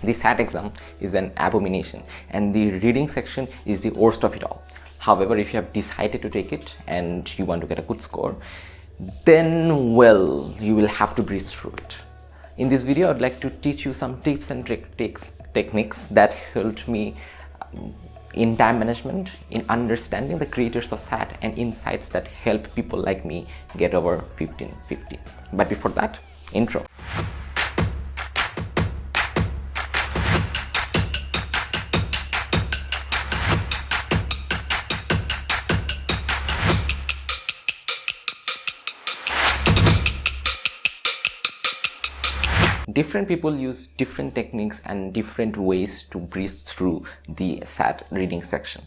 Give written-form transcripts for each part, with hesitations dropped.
The SAT exam is an abomination and the reading section is the worst of it all. However, if you have decided to take it and you want to get a good score, then well, you will have to breeze through it. In this video, I'd like to teach you some tips and techniques that helped me in time management, in understanding the creators of SAT, and insights that help people like me get over 1550. But before that, intro. Different people use different techniques and different ways to breeze through the SAT reading section.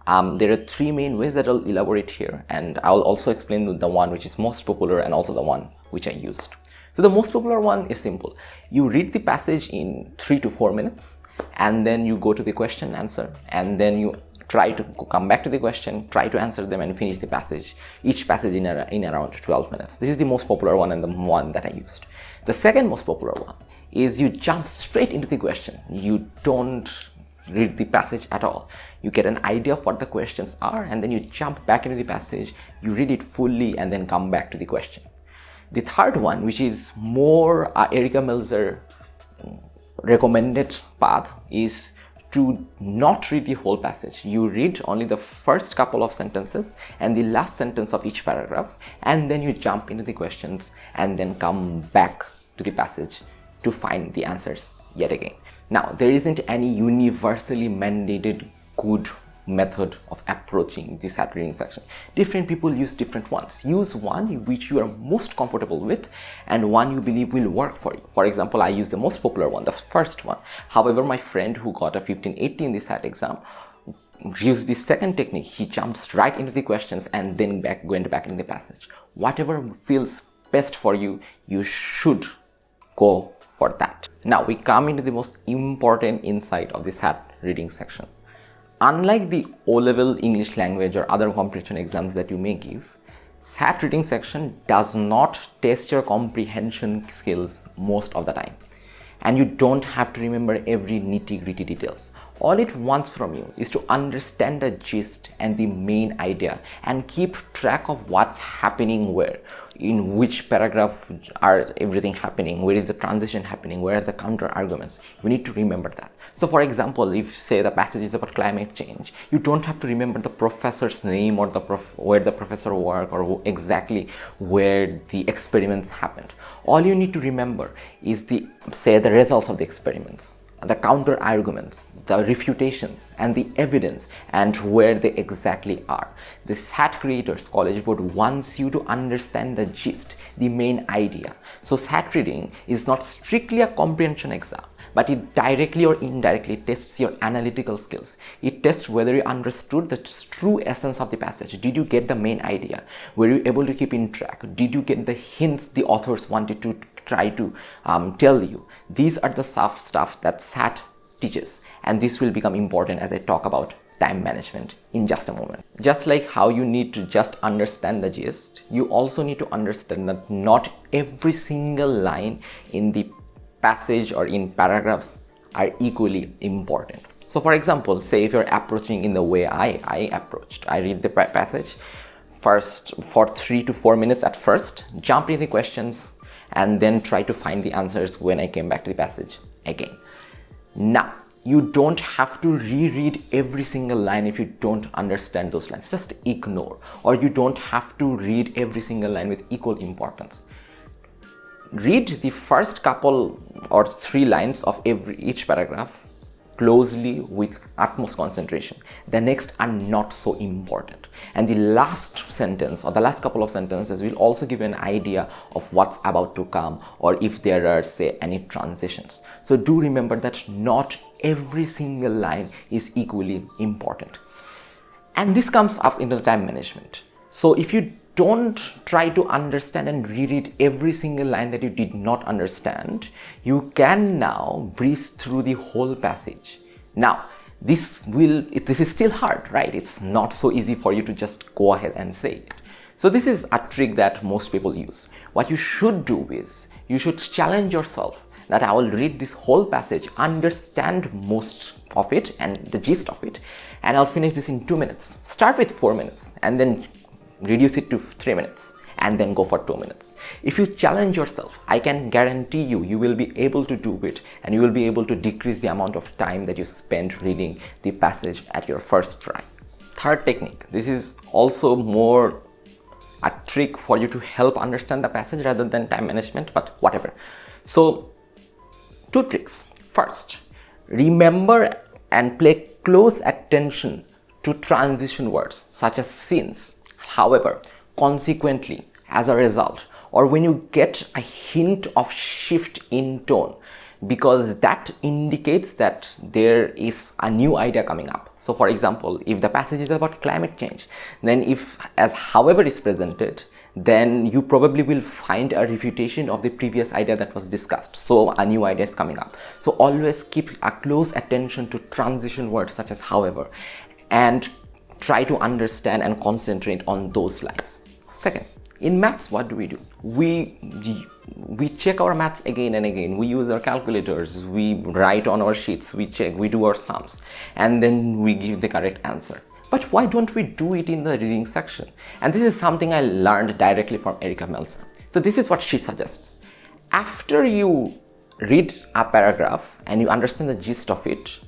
There are three main ways that I'll elaborate here, and I'll also explain the one which is most popular and also the one which I used. So the most popular one is simple. You read the passage in 3 to 4 minutes, and then you go to the question and answer, and then you try to come back to the question, try to answer them, and finish the passage, each passage in around 12 minutes. This is the most popular one and the one that I used. The second most popular one is you jump straight into the question. You don't read the passage at all. You get an idea of what the questions are, and then you jump back into the passage, you read it fully, and then come back to the question. The third one, which is more Erica Melzer recommended path, is to not read the whole passage. You read only the first couple of sentences and the last sentence of each paragraph, and then you jump into the questions and then come back to the passage to find the answers yet again. Now, there isn't any universally mandated good method of approaching the SAT reading section. Different people use different ones. Use one which you are most comfortable with and one you believe will work for you. For example, I use the most popular one, the first one. However, my friend who got a 1580 in the SAT exam used the second technique. He jumps right into the questions and then went back into the passage. Whatever feels best for you, you should go for that. Now we come into the most important insight of the SAT reading section. Unlike the O-level English language or other comprehension exams that you may give, SAT reading section does not test your comprehension skills most of the time. And you don't have to remember every nitty-gritty details. All it wants from you is to understand the gist and the main idea and keep track of what's happening where, in which paragraph are everything happening, where is the transition happening, where are the counter arguments. You need to remember that. So for example, if say the passage is about climate change, you don't have to remember the professor's name or where the professor worked or exactly where the experiments happened. All you need to remember is the results of the experiments, the counter arguments, the refutations, and the evidence, and where they exactly are. The SAT Creators College Board wants you to understand the gist, the main idea. So SAT reading is not strictly a comprehension exam, but it directly or indirectly tests your analytical skills. It tests whether you understood the true essence of the passage. Did you get the main idea? Were you able to keep in track? Did you get the hints the authors wanted to try to tell you? These are the soft stuff that SAT teaches, and this will become important as I talk about time management in just a moment. Just like how you need to just understand the gist, you also need to understand that not every single line in the passage or in paragraphs are equally important. So for example, say if you're approaching in the way I approached, I read the passage first for 3 to 4 minutes at first, jump into the questions, and then try to find the answers when I came back to the passage again. Now, you don't have to reread every single line if you don't understand those lines. Just ignore, or you don't have to read every single line with equal importance. Read the first couple or 3 lines of each paragraph closely with utmost concentration. The next are not so important, and the last sentence or the last couple of sentences will also give you an idea of what's about to come, or if there are, say, any transitions. So do remember that not every single line is equally important, and this comes up into the time management. So if you don't try to understand and reread every single line that you did not understand, you can now breeze through the whole passage. Now, this is still hard, right? It's not so easy for you to just go ahead and say it. So this is a trick that most people use. What you should do is, you should challenge yourself that I will read this whole passage, understand most of it and the gist of it, and I'll finish this in 2 minutes. Start with 4 minutes and then reduce it to 3 minutes and then go for 2 minutes. If you challenge yourself, I can guarantee you will be able to do it, and you will be able to decrease the amount of time that you spend reading the passage at your first try. Third technique, this is also more a trick for you to help understand the passage rather than time management, but whatever. So 2 tricks. First, remember and pay close attention to transition words such as since, however, consequently, as a result, or when you get a hint of shift in tone, because that indicates that there is a new idea coming up. So for example, if the passage is about climate change, then if as however is presented, then you probably will find a refutation of the previous idea that was discussed. So a new idea is coming up. So always keep a close attention to transition words such as however, and try to understand and concentrate on those lines. Second, in maths, what do? We check our maths again and again. We use our calculators, we write on our sheets, we check, we do our sums, and then we give the correct answer. But why don't we do it in the reading section? And this is something I learned directly from Erica Meltzer. So this is what she suggests. After you read a paragraph and you understand the gist of it,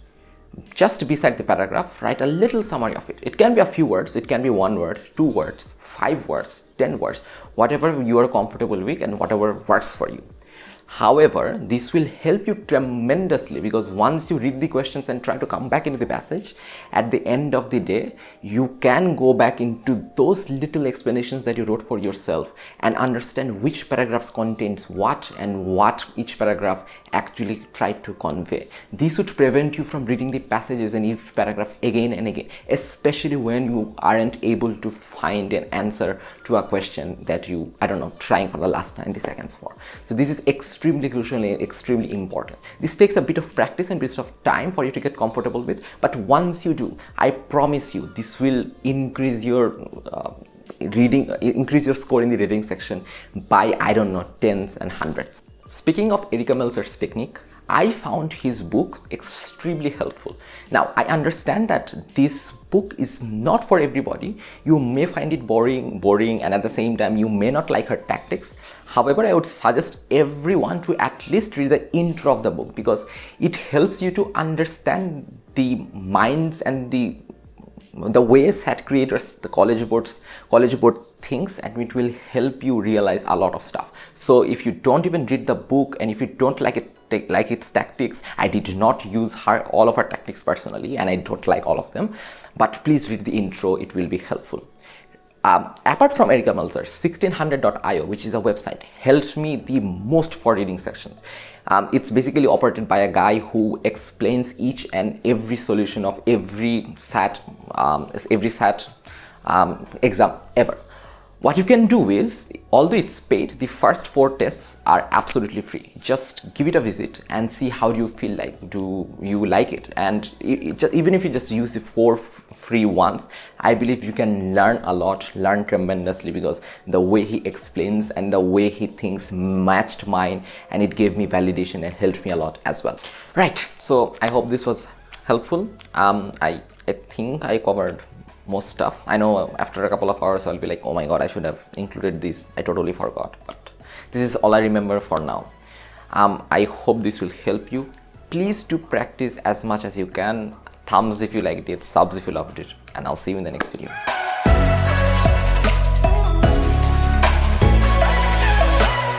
just beside the paragraph, write a little summary of it. It can be a few words, it can be 1 word, 2 words, 5 words, 10 words, whatever you are comfortable with and whatever works for you. However, this will help you tremendously, because once you read the questions and try to come back into the passage, at the end of the day, you can go back into those little explanations that you wrote for yourself and understand which paragraphs contains what and what each paragraph actually tried to convey. This would prevent you from reading the passages and each paragraph again and again, especially when you aren't able to find an answer to a question that you, trying for the last 90 seconds for. So this is extremely crucial and extremely important. This takes a bit of practice and bit of time for you to get comfortable with, but once you do, I promise you, this will increase your increase your score in the reading section by, tens and hundreds. Speaking of Erica Meltzer's technique, I found his book extremely helpful. Now, I understand that this book is not for everybody. You may find it boring, and at the same time, you may not like her tactics. However, I would suggest everyone to at least read the intro of the book, because it helps you to understand the minds and the way SAT creators, the college board thinks, and it will help you realize a lot of stuff. So if you don't even read the book and if you don't like its tactics, I did not use all of her tactics personally, and I don't like all of them, but please read the intro, it will be helpful. Apart from Erica Meltzer, 1600.io, which is a website, helped me the most for reading sections. It's basically operated by a guy who explains each and every solution of every SAT exam ever. What you can do is, although it's paid, the first 4 tests are absolutely free. Just give it a visit and see how do you feel like. Do you like it? And even if you just use the 4 free ones, I believe you can learn a lot, learn tremendously, because the way he explains and the way he thinks matched mine, and it gave me validation and helped me a lot as well. Right, so I hope this was helpful. I think I covered most stuff. I know after a couple of hours I'll be like, oh my god, I should have included this, I totally forgot, but this is all I remember for now. I hope this will help you. Please do practice as much as you can. Thumbs if you liked it, subs if you loved it, and I'll see you in the next video.